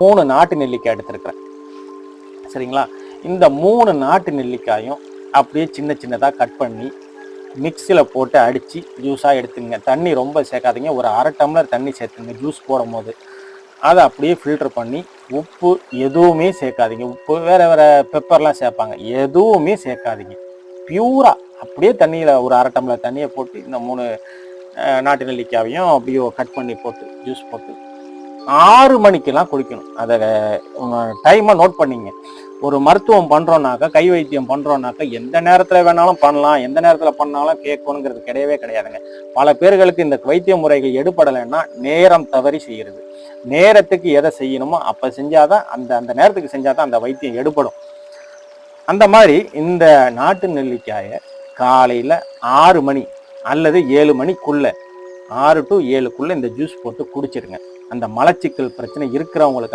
3 நாட்டு நெல்லிக்காய் எடுத்துருக்கிறேன். சரிங்களா? இந்த 3 நாட்டு நெல்லிக்காயும் அப்படியே சின்ன சின்னதாக கட் பண்ணி மிக்சியில் போட்டு அடித்து ஜூஸாக எடுத்துங்க. தண்ணி ரொம்ப சேர்க்காதீங்க. ஒரு 1/2 டம்ளர் தண்ணி சேர்த்துங்க ஜூஸ் போடும் போது. அதை அப்படியே ஃபில்டர் பண்ணி உப்பு எதுவுமே சேர்க்காதீங்க. உப்பு வேறு பெப்பர்லாம் சேர்ப்பாங்க, எதுவுமே சேர்க்காதீங்க. பியூராக அப்படியே தண்ணியில் ஒரு 1/2 டம்ளர் தண்ணியை போட்டு இந்த 3 நாட்டு நெல்லிக்காயையும் அப்படியே கட் பண்ணி போட்டு ஜூஸ் போட்டு 6 மணிக்கெல்லாம் குடிக்கணும். அதை டைமை நோட் பண்ணிங்க. ஒரு மருத்துவம் பண்ணுறோன்னாக்கா, கை வைத்தியம் பண்ணுறோன்னாக்கா எந்த நேரத்தில் வேணாலும் பண்ணலாம், எந்த நேரத்தில் பண்ணாலும் கேட்கணுங்கிறது கிடையவே கிடையாதுங்க. பல பேர்களுக்கு இந்த வைத்திய முறைகள் எடுபடலைன்னா நேரம் தவறி செய்கிறது. நேரத்துக்கு எதை செய்யணுமோ அப்போ செஞ்சாதான் அந்த நேரத்துக்கு செஞ்சாதான் அந்த வைத்தியம் எடுபடும். அந்த மாதிரி இந்த நாட்டு நெல்லிக்காயை காலையில் 6 மணி அல்லது 7 மணிக்குள்ள 6 to 7க்குள்ள இந்த ஜூஸ் போட்டு குடிச்சிருங்க. அந்த மலச்சிக்கல் பிரச்சனை இருக்கிறவங்களுக்கு